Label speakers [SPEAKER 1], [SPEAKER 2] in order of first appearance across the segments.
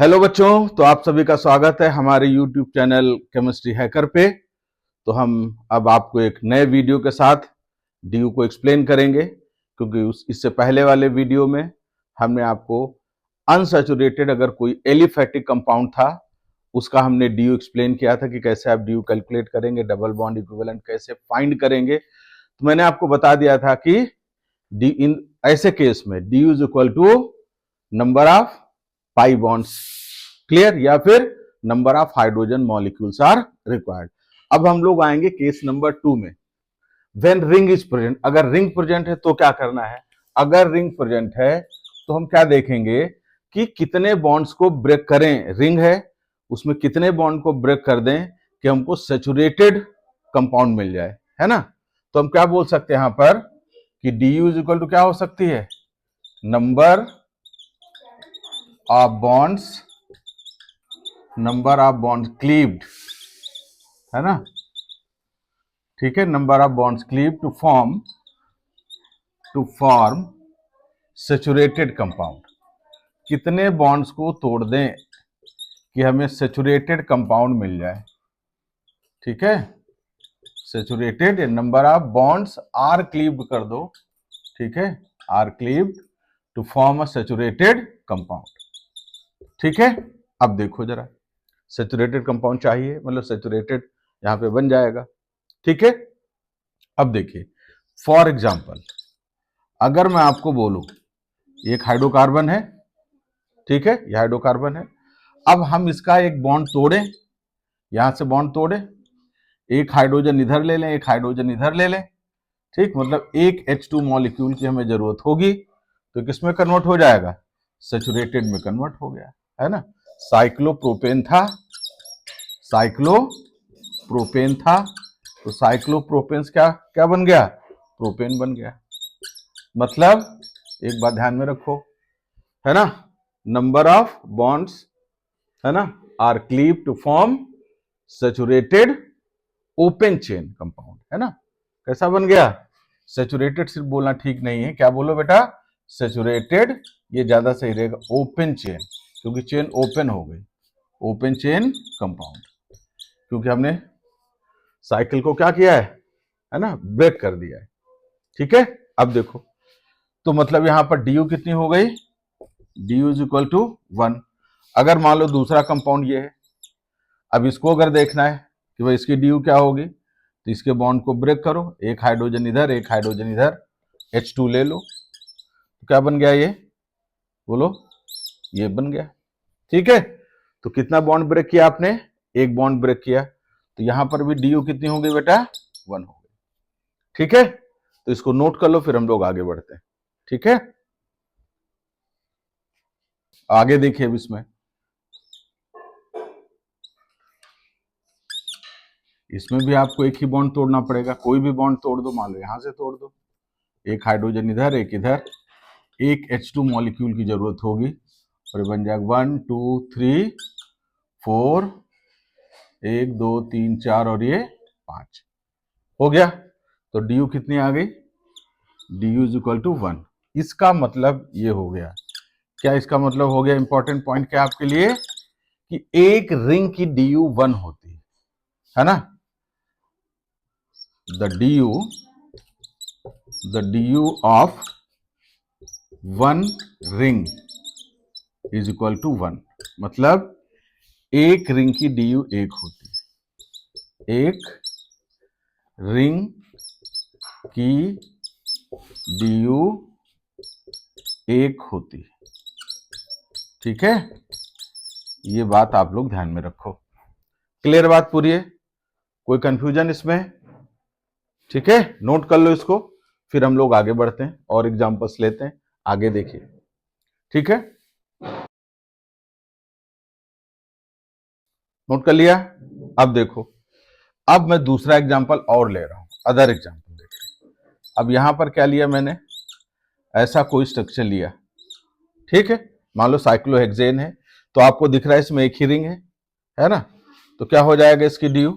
[SPEAKER 1] Hello बच्चों, तो आप सभी का स्वागत है हमारे YouTube चैनल केमिस्ट्री हैकर पे। तो हम अब आपको एक नए वीडियो के साथ डीयू को एक्सप्लेन करेंगे, क्योंकि इससे पहले वाले वीडियो में हमने आपको अनसैचुरेटेड अगर कोई एलिफैटिक कंपाउंड था उसका हमने डीयू एक्सप्लेन किया था कि कैसे आप डीयू कैलकुलेट करेंगे, डबल बॉन्ड इक्विवेलेंट कैसे फाइंड करेंगे। तो मैंने आपको बता दिया था कि डी इन ऐसे केस में DU is equal to number of pi bonds, clear, या फिर number of hydrogen molecules are required. अब हम लोग आएंगे केस नंबर 2 में। व्हेन रिंग इज प्रेजेंट, अगर रिंग प्रेजेंट है तो क्या करना है। अगर रिंग प्रेजेंट है तो हम क्या देखेंगे कि कितने बॉन्ड्स को ब्रेक करें। रिंग है उसमें कितने बॉन्ड को ब्रेक कर दें कि हमको सैचुरेटेड कंपाउंड मिल जाए, है ना। तो हम क्या बोल सकते हैं यहां पर कि D you is equal to क्या हो सकती है, नंबर ऑफ बॉन्ड्स क्लीव्ड, है ना, ठीक है। Number of bonds cleaved to form saturated compound. कितने बॉन्ड्स को तोड़ दें कि हमें सैचुरेटेड कंपाउंड मिल जाए, ठीक है। Saturated, number of bonds are cleaved कर दो, ठीक है, are cleaved to form a saturated compound, ठीक है। अब देखो जरा, सैचुरेटेड कंपाउंड चाहिए, मतलब सैचुरेटेड यहां पे बन जाएगा, ठीक है। अब देखिए, फॉर एग्जाम्पल अगर मैं आपको बोलूं एक हाइड्रोकार्बन है, ठीक है, यह हाइड्रोकार्बन है। अब हम इसका एक बॉन्ड तोड़े, यहां से बॉन्ड तोड़े, एक हाइड्रोजन इधर ले लें, एक हाइड्रोजन इधर ले लें, ठीक, मतलब एक H2 मॉलिक्यूल की हमें जरूरत होगी तो किसमें कन्वर्ट हो जाएगा, सैचुरेटेड में कन्वर्ट हो गया, है ना। साइक्लोप्रोपेन था, साइक्लोप्रोपेन था, तो साइक्लोप्रोपेन क्या क्या बन गया, प्रोपेन बन गया। मतलब एक बात ध्यान में रखो, है ना, नंबर ऑफ बॉन्ड्स, है ना, are cleave to form saturated open chain compound, है ना। कैसा बन गया, सैचुरेटेड सिर्फ बोलना ठीक नहीं है, क्या बोलो बेटा, सैचुरेटेड, ये ज्यादा सही रहेगा, ओपन चेन, क्योंकि चेन ओपन हो गई, ओपन चेन कंपाउंड, क्योंकि हमने साइकिल को क्या किया है ना, ब्रेक कर दिया है, ठीक है। अब देखो, तो मतलब यहां पर डी यू कितनी हो गई, D you is equal to 1। अगर मान लो दूसरा कंपाउंड ये है, अब इसको अगर देखना है कि भाई इसकी डी यू क्या होगी, तो इसके बॉन्ड को ब्रेक करो, एक हाइड्रोजन इधर एक हाइड्रोजन इधर, H2 ले लो, तो क्या बन गया ये, बोलो, ये बन गया, ठीक है। तो कितना बॉन्ड ब्रेक किया आपने, एक बॉन्ड ब्रेक किया, तो यहां पर भी डी यू कितनी हो गई बेटा, 1 हो गई, ठीक है। तो इसको नोट कर लो, फिर हम लोग आगे बढ़ते हैं, ठीक है। आगे देखिए, अब इसमें भी आपको एक ही बॉन्ड तोड़ना पड़ेगा, कोई भी बॉन्ड तोड़ दो, मान लो यहां से तोड़ दो, एक हाइड्रोजन इधर एक इधर, एक H2 मॉलिक्यूल की जरूरत होगी, और ये बन जाएगा 1 2 3 4, 1 2 3 4 और ये 5 हो गया। तो डी यू कितनी आ गई, D you is equal to 1। इसका मतलब ये हो गया, क्या इसका मतलब हो गया, इंपॉर्टेंट पॉइंट क्या आपके लिए, कि एक रिंग की डी यू 1 होती है ना। The D U of 1 ring is equal to 1, मतलब एक रिंग की डी यू 1 होती है, एक रिंग की डी यू 1 होती है, ठीक है। ये बात आप लोग ध्यान में रखो, क्लियर बात पूरी है, कोई कंफ्यूजन इसमें, ठीक है। नोट कर लो इसको, फिर हम लोग आगे बढ़ते हैं और एग्जांपल्स लेते हैं, आगे देखिए, ठीक है। नोट कर लिया। अब देखो, अब मैं दूसरा एग्जांपल और ले रहा हूं, अदर एग्जांपल देखिए। अब यहां पर क्या लिया मैंने, ऐसा कोई स्ट्रक्चर लिया, ठीक है, मान लो साइक्लोहेक्सेन है, तो आपको दिख रहा है इसमें एक ही रिंग है ना। तो क्या हो जाएगा, इसकी डी यू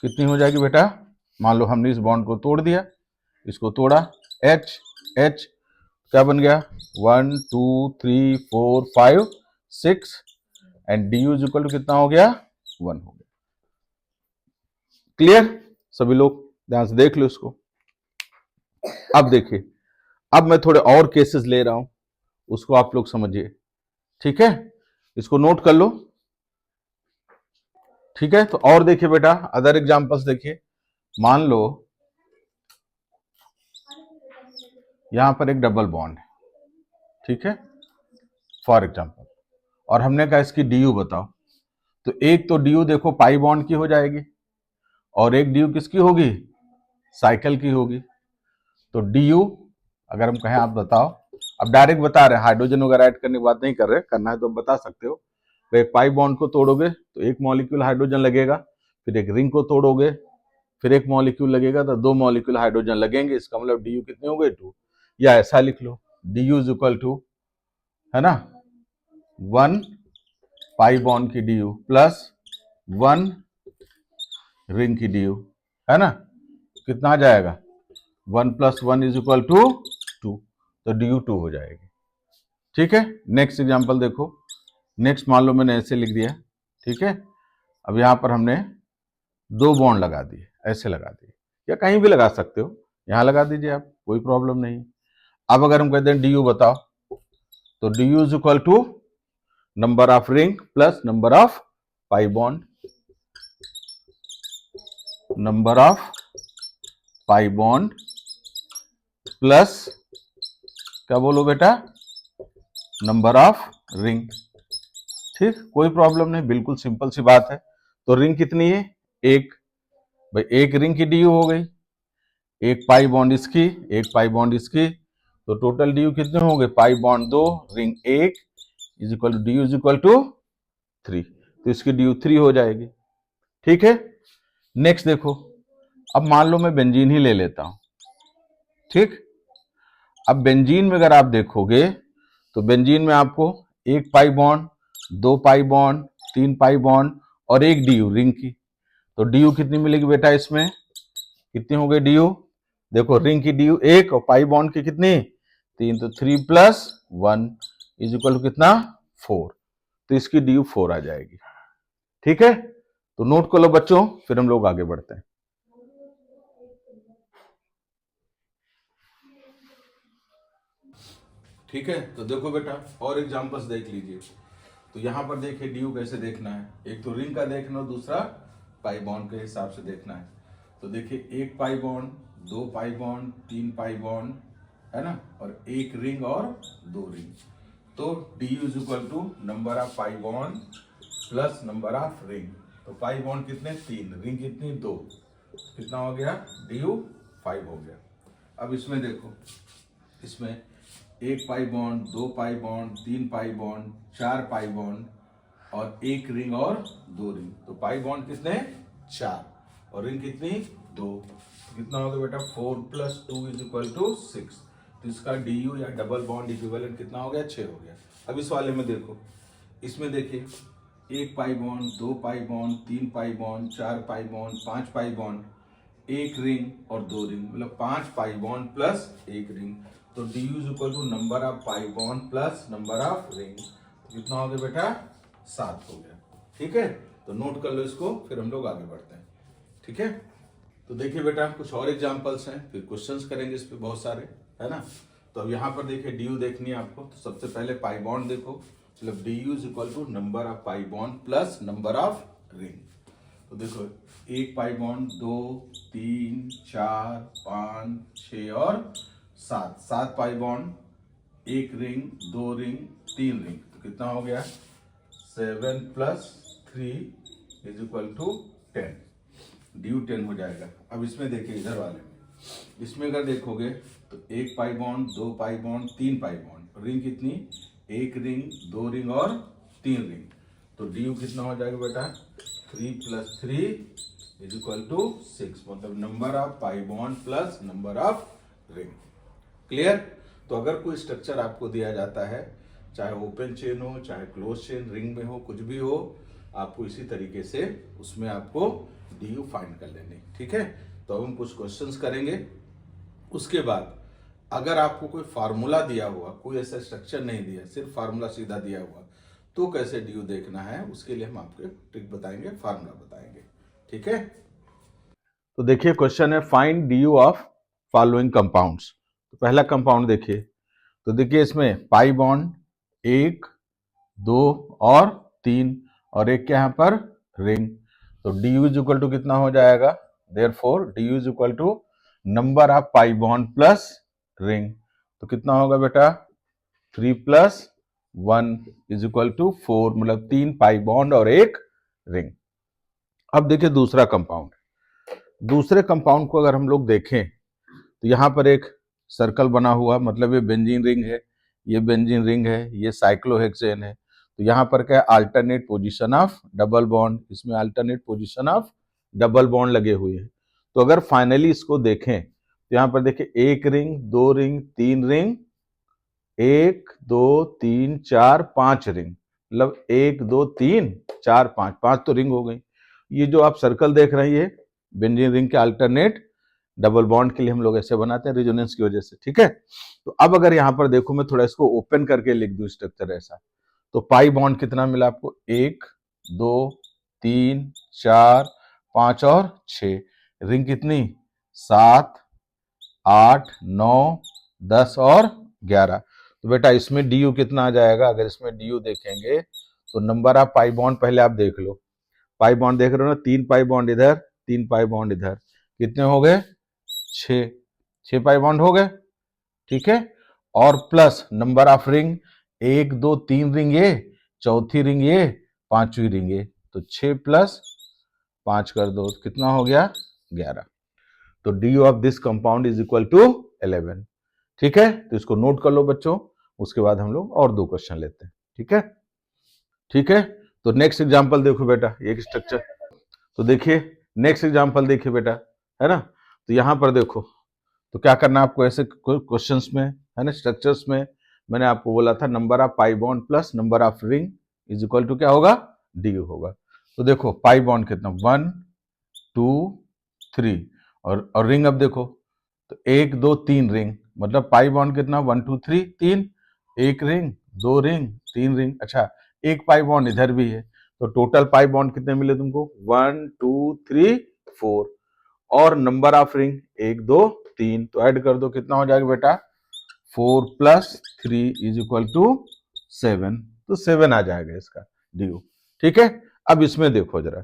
[SPEAKER 1] कितनी हो जाएगी बेटा, मान लो हमने इस बॉन्ड को तोड़ दिया, इसको तोड़ा, H H क्या बन गया, 1 2 3 4 5 6 and D you is equal to कितना हो गया 1 हो गया। क्लियर? सभी लोग ध्यान से देख लो इसको। अब देखिए, अब मैं थोड़े और केसेस ले रहा हूं, उसको आप लोग समझिए। ठीक है, इसको नोट कर लो। ठीक है, तो और देखिए बेटा, अदर एग्जांपल्स देखिए। मान लो यहां पर एक डबल बॉन्ड है, ठीक है, फॉर एग्जांपल, और हमने कहा इसकी डी यू बताओ। तो एक तो डी यू देखो पाई बॉन्ड की हो जाएगी, और एक डी यू किसकी होगी, साइकिल की होगी। तो डी यू अगर हम कहें आप बताओ, अब डायरेक्ट बता रहे हैं, हाइड्रोजन वगैरह ऐड करने की बात नहीं कर रहे, करना है तो बता सकते हो। तो एक पाई बॉन्ड को तोड़ोगे तो एक मॉलिक्यूल हाइड्रोजन लगेगा, फिर एक रिंग को तोड़ोगे फिर एक मॉलिक्यूल लगेगा, तो 2 मॉलिक्यूल हाइड्रोजन लगेंगे। इसका मतलब डी यू कितने हो गए 2, या ऐसा लिख लो d you is equal to, है ना, 1 पाई बॉन्ड की डी यू प्लस 1 रिंग की डी यू, है ना, कितना आ जाएगा 1 + 1 इज इक्वल टू 2, तो डी यू 2 हो जाएगी। ठीक है, नेक्स्ट एग्जांपल देखो। नेक्स्ट मान लो मैंने ऐसे लिख दिया, ठीक है, अब यहां पर हमने 2 बॉन्ड लगा दिए, ऐसे लगा दिए, या कहीं भी लगा सकते हो, यहां लगा दीजिए आप, कोई प्रॉब्लम नहीं। अब अगर हम कहते हैं डी यू बताओ, तो D you is equal to number of ring plus number of pi bond, number of pi bond plus क्या बोलो बेटा, नंबर ऑफ रिंग। ठीक, कोई प्रॉब्लम नहीं, बिल्कुल सिंपल सी बात है। तो रिंग कितनी है, एक, भाई एक रिंग की डी यू हो गई, एक पाई बॉन्ड इसकी, एक पाई बॉन्ड इसकी, तो टोटल डी यू कितने हो गए, pi bond 2 ring 1 is equal to D you is equal to 3, तो इसकी डी यू 3 हो जाएगी। ठीक है, नेक्स्ट देखो, अब मान लो मैं बेंजीन ही ले लेता हूं। ठीक, अब बेंजीन में अगर आप देखोगे तो बेंजीन में आपको एक pi bond, 2 pi bond, 3 pi bond और एक डी यू रिंग की, तो डी यू कितनी मिलेगी बेटा, इसमें कितनी हो गई डी यू, देखो रिंग की डी यू 1 और पाई बॉन्ड की कितनी 3, तो 3 + 1 इज इक्वल टू कितना 4, तो इसकी डी यू 4 आ जाएगी। ठीक है, तो नोट कर लो बच्चों, फिर हम लोग आगे बढ़ते हैं। ठीक है, तो देखो बेटा और एग्जांपल्स देख लीजिए। तो यहां पर देखिए डी यू कैसे देखना है, एक तो रिंग का देखना है, दूसरा पाई बॉन्ड के हिसाब से देखना है। तो देखिए एक pi bond, 2 pi bond, 3 pi bond, है ना, और एक रिंग और 2 रिंग, तो D you is equal to number of pi bond plus number of ring. तो पाई बॉन्ड कितने 3, रिंग कितनी 2, कितना हो गया डी यू 5 हो गया। अब इसमें देखो, इसमें एक pi bond, 2 pi bond, 3 pi bond, 4 pi bond और एक रिंग और 2 रिंग, तो पाई बॉन्ड कितने 4 और रिंग कितनी 2, कितना हो गया बेटा 4 + 2 इज इक्वल टू 6, तो इसका डी यू या डबल बॉन्ड इक्विवेलेंट कितना हो गया 6 हो गया। अब इस वाले में देखो, इसमें देखिए एक pi bond, 2 pi bond, 3 pi bond, 4 pi bond, 5 pi bond, एक रिंग और 2 रिंग, मतलब 5 पाई बॉन्ड प्लस एक रिंग, तो D you is equal to number of pi bond plus number of ring, कितना हो गया बेटा 7 हो गया। ठीक है, तो नोट कर लो इसको, फिर हम लोग आगे बढ़ते हैं। ठीक है, तो देखिए बेटा कुछ और एग्जांपल्स हैं, फिर क्वेश्चंस करेंगे इस पे बहुत सारे, है ना। तो अब यहाँ पर देखिए डी यू देखनी है आपको, तो सबसे पहले पाई बॉन्ड देखो, मतलब D you is equal to number of pi bond plus number of ring. तो देखो एक पाई बॉन्ड, 2 3 4 5 6 और 7, 7 पाई बॉन्ड, एक रिंग, 2 रिंग, 3 रिंग, तो कितना हो गया 7 + 3 is equal to 10, D U 10 हो जाएगा। अब इसमें देखिए इधर वाले में, इसमें अगर देखोगे तो एक pi bond, 2 pi bond, 3 pi bond, ring कितनी एक रिंग, 2 रिंग और 3 रिंग, तो डी यू कितना हो जाएगा बेटा 3 + 3 इज इक्वल टू 6, मतलब number of pi bond plus number of ring. Clear? तो अगर कोई स्ट्रक्चर आपको दिया जाता है, चाहे ओपन चेन हो चाहे क्लोज चेन, रिंग में हो, कुछ भी हो, आपको इसी तरीके से उसमें आपको डी यू फाइंड कर लेने। ठीक है, तो अब हम कुछ क्वेश्चंस करेंगे। उसके बाद अगर आपको कोई फार्मूला दिया हुआ, कोई ऐसा स्ट्रक्चर नहीं दिया, सिर्फ फार्मूला सीधा दिया हुआ, तो कैसे डी यू देखना है उसके लिए हम आपको एक ट्रिक बताएंगे, फार्मूला बताएंगे। ठीक है, तो देखिए क्वेश्चन है find D U of following compounds. तो पहला कंपाउंड देखिए, तो देखिए इसमें पाई बॉन्ड 1, 2 और 3 और एक क्या यहाँ पर रिंग। तो D you is equal to कितना हो जाएगा, therefore D you is equal to number of pi bond plus ring. तो कितना होगा बेटा, 3 प्लस 1 इज इक्वल टू 4, मतलब 3 पाई बॉन्ड और एक रिंग। अब देखिए दूसरा कंपाउंड, दूसरे कंपाउंड को अगर हम लोग देखें तो यहां पर एक सर्कल बना हुआ, मतलब ये बेंजीन रिंग है, ये बेंजीन रिंग है, ये साइक्लोहेक्सेन है। तो यहां पर क्या है, alternate position of double bond, इसमें alternate position of double bond लगे हुए हैं। तो अगर फाइनली इसको देखें तो यहां पर देखिए 1 रिंग, 2 रिंग, 3 रिंग, 1 2 3 4 5 रिंग, मतलब 1 2 3 4 5, 5 तो रिंग हो गई। ये जो आप सर्कल देख रहे हैं ये बेंजीन रिंग के अल्टरनेट डबल बॉन्ड के लिए हम लोग ऐसे बनाते हैं रेजोनेंस की वजह से। ठीक है, तो अब अगर यहां पर देखो, मैं थोड़ा इसको ओपन करके लिख दूं स्ट्रक्चर ऐसा, तो पाई बॉन्ड कितना मिला आपको, 1 2 3 4 5 और 6, रिंग कितनी 7 8 9 10 और 11। तो बेटा इसमें डी यू कितना आ जाएगा, अगर इसमें डी यू देखेंगे तो नंबर ऑफ पाई बॉन्ड पहले आप देख लो, पाई बॉन्ड देख रहे हो ना, 3 पाई बॉन्ड इधर, 3 पाई बॉन्ड इधर, कितने हो गए 6, 6 पाई बॉन्ड हो गए। ठीक है, और plus number of ring, 1 2 3 ring ये, चौथी रिंग ये, पांचवी रिंग ये, तो 6 प्लस 5 कर दो, कितना हो गया 11। तो D U of this compound is equal to 11। ठीक है, तो इसको नोट कर लो बच्चों, उसके बाद हम लोग और 2 क्वेश्चन लेते हैं। ठीक है, ठीक है, तो नेक्स्ट एग्जांपल देखो बेटा, एक स्ट्रक्चर, तो देखिए नेक्स्ट एग्जांपल देखिए बेटा, है ना। तो यहां पर देखो, तो क्या करना है आपको ऐसे क्वेश्चंस में, है ना, स्ट्रक्चर्स में मैंने आपको बोला था number of pi bond plus number of ring is equal to क्या होगा, डी यू होगा। तो देखो पाई बॉन्ड कितना 1 2 3 और रिंग अब देखो, तो 1 2 3 रिंग, मतलब पाई बॉन्ड कितना 1 2 3 3, एक रिंग 2 रिंग 3 रिंग, अच्छा एक पाई बॉन्ड इधर भी है। तो टोटल पाई बॉन्ड कितने मिले तुमको 1 2 3 4, और नंबर ऑफ रिंग 1 2 3, तो ऐड कर दो कितना हो जाएगा बेटा 4 प्लस 3 इज इक्वल टू 7, तो 7 आ जाएगा इसका डी यू। ठीक है, अब इसमें देखो जरा,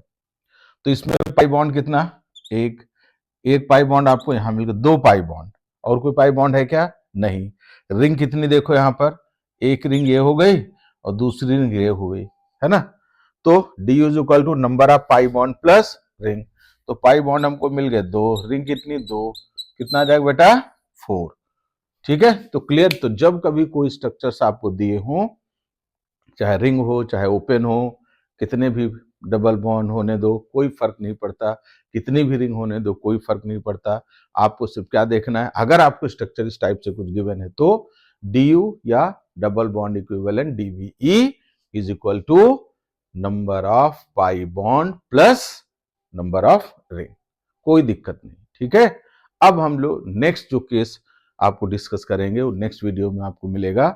[SPEAKER 1] तो इसमें पाई बॉन्ड कितना, एक, एक पाई बॉन्ड आपको यहां मिल गया, 2 पाई बॉन्ड, और कोई पाई बॉन्ड है क्या, नहीं। रिंग कितनी देखो यहां पर, एक रिंग ये हो गई और दूसरी रिंग ये हो गई, है ना। तो D you is equal to number of pi bond plus ring, तो पाई बॉन्ड हमको मिल गए 2, रिंग कितनी 2, कितना आ जाएगा बेटा 4। ठीक है, तो क्लियर। तो जब कभी कोई स्ट्रक्चर्स आपको दिए हों, चाहे रिंग हो चाहे ओपन हो, कितने भी डबल बॉन्ड होने दो कोई फर्क नहीं पड़ता, कितनी भी रिंग होने दो कोई फर्क नहीं पड़ता, आपको सिर्फ क्या देखना है, अगर आपको स्ट्रक्चर इस टाइप से कुछ गिवन है तो डी यू या double bond equivalent DBE is equal to number of pi bond plus number of ring, कोई दिक्कत नहीं। ठीक है, अब हम लोग नेक्स्ट जो केस आपको डिस्कस करेंगे वो नेक्स्ट वीडियो में आपको मिलेगा,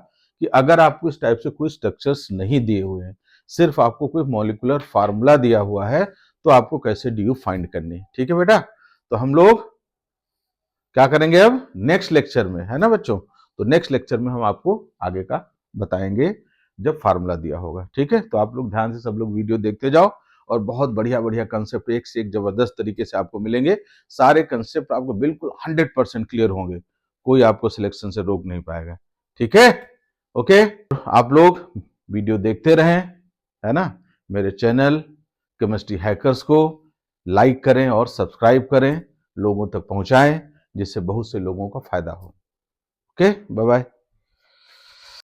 [SPEAKER 1] कि अगर आपको इस टाइप से कोई स्ट्रक्चर्स नहीं दिए हुए हैं, सिर्फ आपको कोई मॉलिक्यूलर फार्मूला दिया हुआ है, तो आपको कैसे डी यू फाइंड करनी है। ठीक है बेटा, तो हम लोग क्या करेंगे अब नेक्स्ट लेक्चर में, है ना बच्चों, तो नेक्स्ट लेक्चर में हम आपको आगे का बताएंगे जब फार्मूला दिया होगा। ठीक है, तो आप लोग ध्यान से सब लोग वीडियो देखते जाओ, और बहुत बढ़िया बढ़िया कंसेप्ट एक से एक जबरदस्त तरीके से आपको मिलेंगे, सारे कंसेप्ट आपको बिल्कुल 100% क्लियर होंगे, कोई आपको सिलेक्शन से रोक नहीं पाएगा। ठीक है, ओके, आप लोग वीडियो देखते रहें, है ना, मेरे चैनल केमिस्ट्री हैकर्स को लाइक करें और सब्सक्राइब करें, लोगों तक पहुंचाएं, जिससे बहुत से लोगों को फायदा हो। Okay, bye bye.